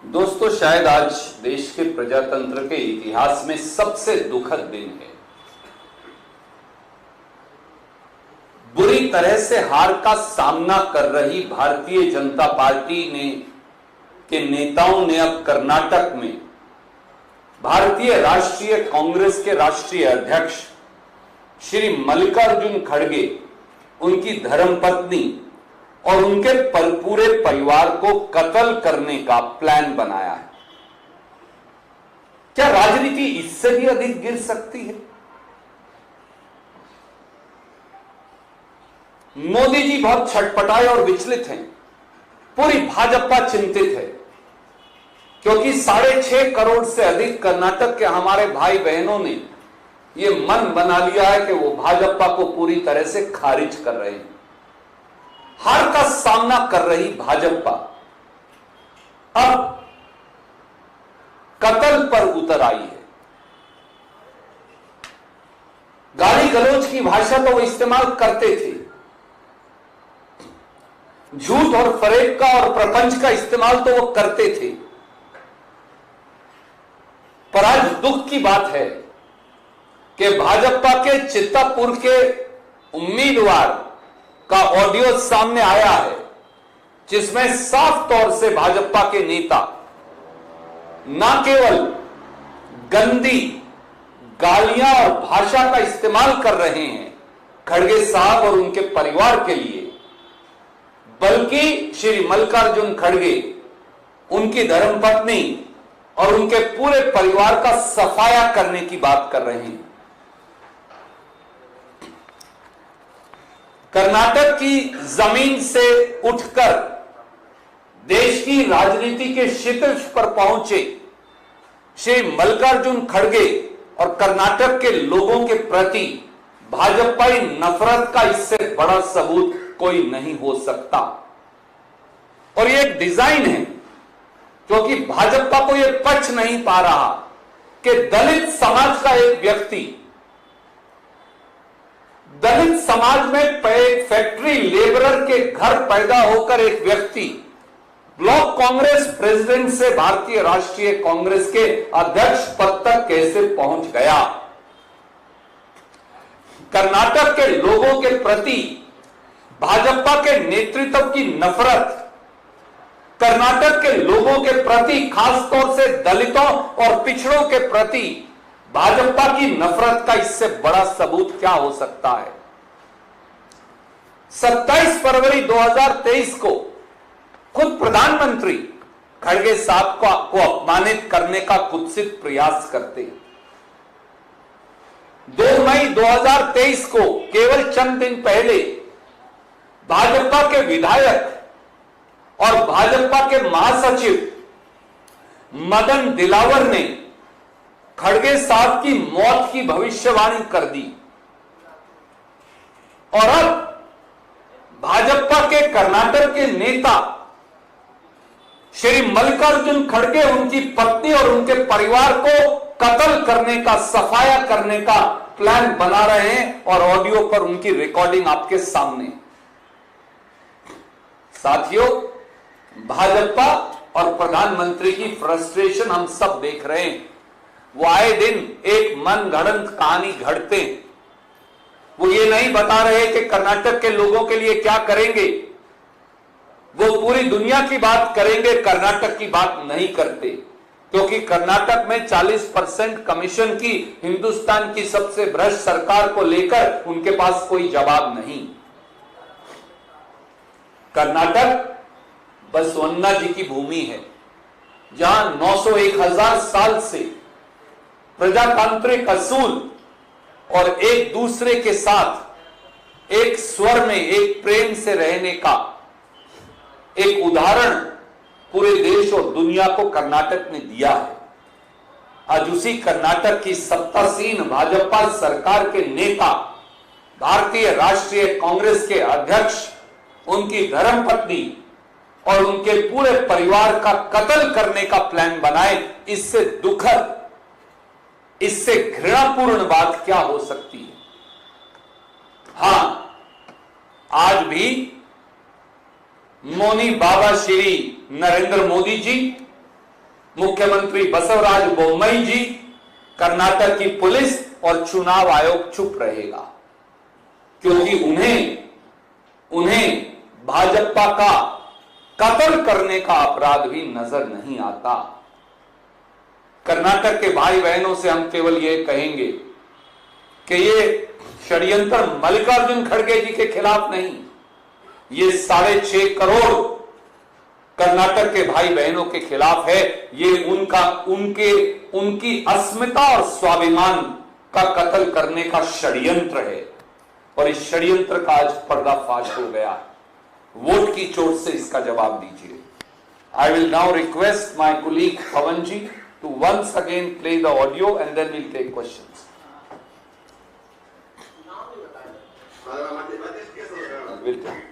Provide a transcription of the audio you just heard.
दोस्तों, शायद आज देश के प्रजातंत्र के इतिहास में सबसे दुखद दिन है। बुरी तरह से हार का सामना कर रही भारतीय जनता पार्टी के नेताओं ने अब कर्नाटक में भारतीय राष्ट्रीय कांग्रेस के राष्ट्रीय अध्यक्ष श्री मल्लिकार्जुन खड़गे, उनकी धर्मपत्नी और उनके पूरे परिवार को कत्ल करने का प्लान बनाया है। क्या राजनीति इससे भी अधिक गिर सकती है? मोदी जी बहुत छटपटाए और विचलित हैं। पूरी भाजपा चिंतित है क्योंकि 6.5 करोड़ से अधिक कर्नाटक के हमारे भाई बहनों ने यह मन बना लिया है कि वो भाजपा को पूरी तरह से खारिज कर रहे हैं। हार का सामना कर रही भाजपा अब कत्ल पर उतर आई है। गाली गलौज की भाषा तो वो इस्तेमाल करते थे, झूठ और फरेब का और प्रपंच का इस्तेमाल तो वो करते थे, पर आज दुख की बात है कि भाजपा के चित्तापुर के उम्मीदवार का ऑडियो सामने आया है जिसमें साफ तौर से भाजपा के नेता न केवल गंदी गालियां और भाषा का इस्तेमाल कर रहे हैं खड़गे साहब और उनके परिवार के लिए, बल्कि श्री मल्लिकार्जुन खड़गे, उनकी धर्मपत्नी और उनके पूरे परिवार का सफाया करने की बात कर रहे हैं। कर्नाटक की जमीन से उठकर देश की राजनीति के शीर्ष पर पहुंचे श्री मल्लिकार्जुन खड़गे और कर्नाटक के लोगों के प्रति भाजपाई नफरत का इससे बड़ा सबूत कोई नहीं हो सकता। और ये एक डिजाइन है क्योंकि भाजपा को यह पच नहीं पा रहा कि दलित समाज का एक व्यक्ति, दलित समाज में फैक्ट्री लेबरर के घर पैदा होकर एक व्यक्ति ब्लॉक कांग्रेस प्रेसिडेंट से भारतीय राष्ट्रीय कांग्रेस के अध्यक्ष पद तक कैसे पहुंच गया। कर्नाटक के लोगों के प्रति भाजपा के नेतृत्व की नफरत, कर्नाटक के लोगों के प्रति, खासतौर से दलितों और पिछड़ों के प्रति भाजपा की नफरत का इससे बड़ा सबूत क्या हो सकता है। 27 फरवरी 2023 को खुद प्रधानमंत्री खड़गे साहब को अपमानित करने का कुत्सित प्रयास करते हैं। 2 मई 2023 को केवल चंद दिन पहले भाजपा के विधायक और भाजपा के महासचिव मदन दिलावर ने खड़गे साहब की मौत की भविष्यवाणी कर दी। और अब भाजपा के कर्नाटक के नेता श्री मल्लिकार्जुन खड़गे उनकी पत्नी और उनके परिवार को कत्ल करने का, सफाया करने का प्लान बना रहे हैं और ऑडियो पर उनकी रिकॉर्डिंग आपके सामने। साथियों, भाजपा और प्रधानमंत्री की फ्रस्ट्रेशन हम सब देख रहे हैं। वो आए दिन एक मनगढ़ंत कहानी घड़ते। वो ये नहीं बता रहे कि कर्नाटक के लोगों के लिए क्या करेंगे, वो पूरी दुनिया की बात करेंगे, कर्नाटक की बात नहीं करते क्योंकि कर्नाटक में 40% कमीशन की हिंदुस्तान की सबसे भ्रष्ट सरकार को लेकर उनके पास कोई जवाब नहीं। कर्नाटक बसवन्ना जी की भूमि है जहां 900-1000 साल से प्रजातांत्रिक असूल और एक दूसरे के साथ एक स्वर में, एक प्रेम से रहने का एक उदाहरण पूरे देश और दुनिया को कर्नाटक ने दिया है। आज उसी कर्नाटक की सत्तासीन भाजपा सरकार के नेता भारतीय राष्ट्रीय कांग्रेस के अध्यक्ष, उनकी धर्मपत्नी और उनके पूरे परिवार का कत्ल करने का प्लान बनाए। इससे दुखद, इससे घृणापूर्ण बात क्या हो सकती है। हां, आज भी मौनी बाबा श्री नरेंद्र मोदी जी मुख्यमंत्री बसवराज बोम्मई जी, कर्नाटक की पुलिस और चुनाव आयोग चुप रहेगा, क्योंकि उन्हें भाजपा का कत्ल करने का अपराध भी नजर नहीं आता। कर्नाटक के भाई बहनों से हम केवल ये कहेंगे कि ये षड्यंत्र मल्लिकार्जुन खड़गे जी के खिलाफ नहीं, ये 6.5 करोड़ कर्नाटक के भाई बहनों के खिलाफ है। ये उनकी अस्मिता और स्वाभिमान का कत्ल करने का षड्यंत्र है, और इस षड्यंत्र का आज पर्दाफाश हो गया। वोट की चोट से इसका जवाब दीजिए। I will now request my colleague Pawan ji to once again play the audio and then we'll take questions. We'll take.